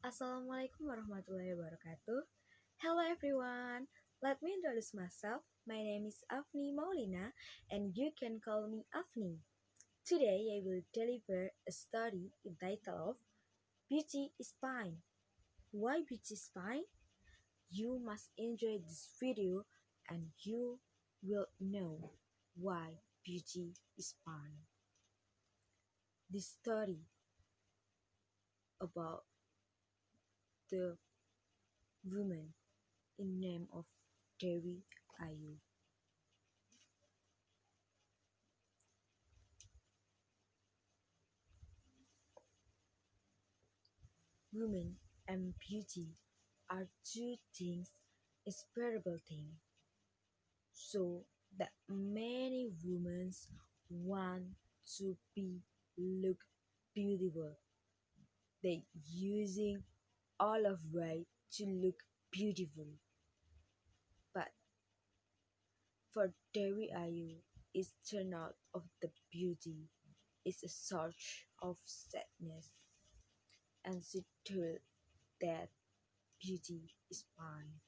Assalamualaikum warahmatullahi wabarakatuh. Hello everyone. Let me introduce myself. My name is Afni Maulina and you can call me Afni. Today I will deliver a story entitled of Beauty is Fine. Why beauty is fine? You must enjoy this video and you will know why beauty is fine. This story about the woman in name of Dewi Ayu. Women and beauty are two things, inseparable things. So that many women want to be look beautiful. They using all of way to look beautiful. But for Dewi Ayu, it's turn out of the beauty is a source of sadness, and she told that beauty is fine.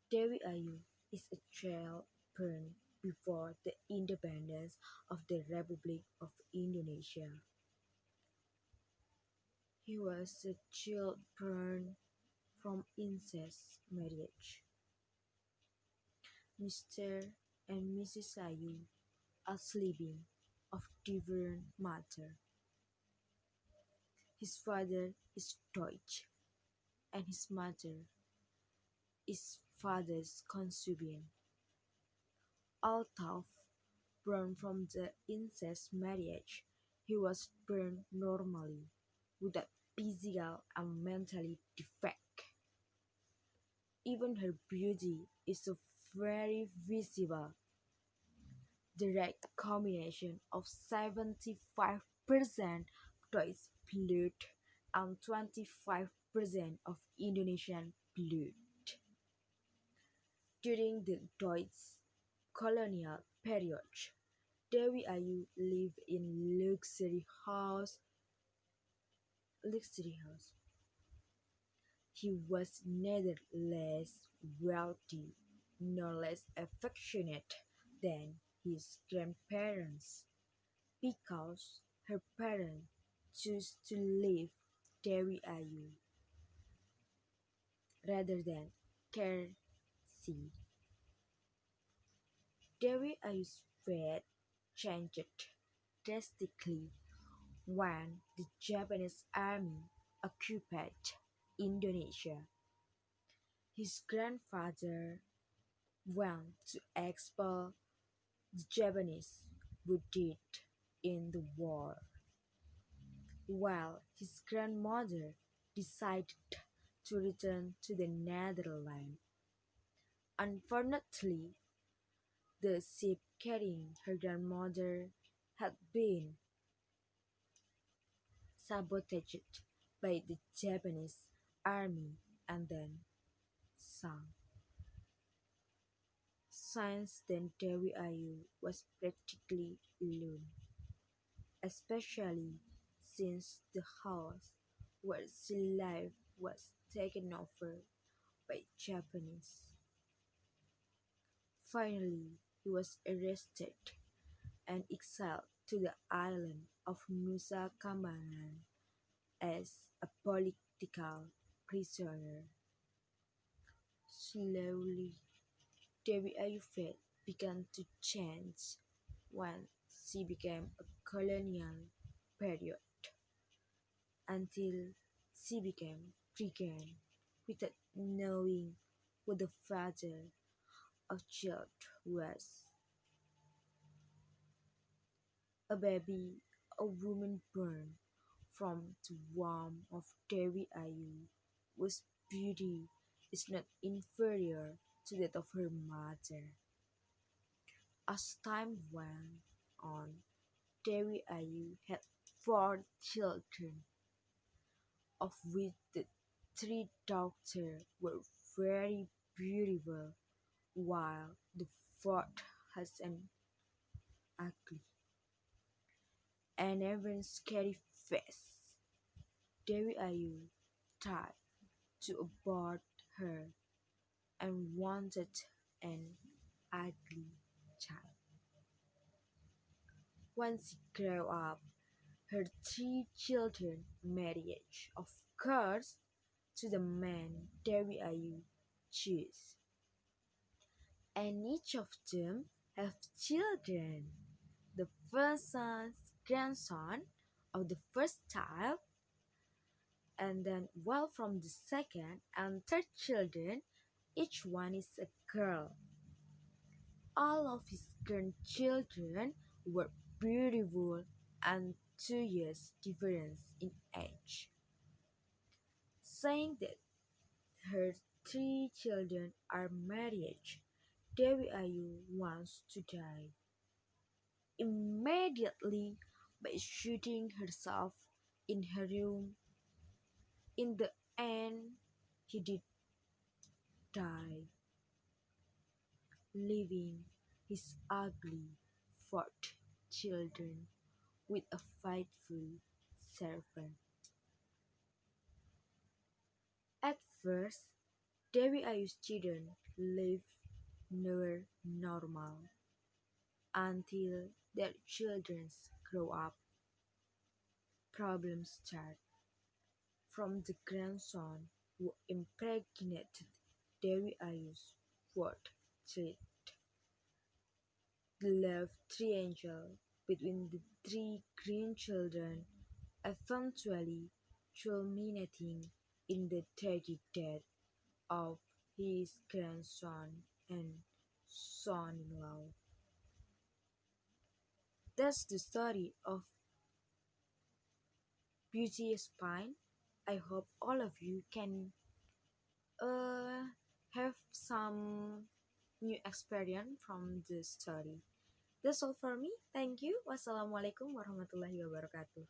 Dewi Ayu is a child born before the independence of the Republic of Indonesia. He was a child born from incest marriage. Mr. and Mrs. Ayu are sleeping of different mother. His father is Deutsch and his mother is father's Consubian. Although born from the incest marriage, he was born normally, without physical and mentally defect. Even her beauty is so very visible. The right combination of 75% Deutsch blood and 25% of Indonesian blood. During the Deutsch colonial period, Dewi Ayu lived in luxury house. He was neither less wealthy nor less affectionate than his grandparents, because her parents chose to leave Dewi Ayu rather than Kersi. Dewi Ayu's fate changed drastically when the Japanese army occupied Indonesia. His grandfather went to expel the Japanese who died in the war, while his grandmother decided to return to the Netherlands. Unfortunately, the ship carrying her grandmother had been sabotaged by the Japanese army and then sunk. Since then Dewi Ayu was practically alone, especially since the house where she lived was taken over by Japanese. Finally, he was arrested and exiled to the island of Nusa Kambangan as a political prisoner. Slowly, Dewi Ayu fate began to change when she became a colonial period, until she became pregnant without knowing who the father of child was. A baby, a woman born from the womb of Dewi Ayu, whose beauty is not inferior to that of her mother. As time went on, Dewi Ayu had four children, of which the three daughters were very beautiful, while the fourth was an ugly and even scary face. Dewi Ayu tried to abort her and wanted an ugly child. When she grew up, her three children marriage, of course, to the man Dewi Ayu chose, and each of them have children. The first son's grandson of the first child, and then while from the second and third children, each one is a girl. All of his grandchildren were beautiful and 2 years difference in age, saying that her three children are married. Dewi Ayu wants to die immediately by shooting herself in her room. In the end, he did die, leaving his ugly fourth children with a faithful servant. At first, Dewi Ayu's children lived near normal until their children grow up. Problems start from the grandson who impregnated Dewi Ayu's fourth child. The love triangle between the three grandchildren eventually culminating in the tragic death of his grandson and son-in-law. That's the story of Beauty Spine. I hope all of you can have some new experience from this story. That's all for me. Thank you. Wassalamualaikum warahmatullahi wabarakatuh.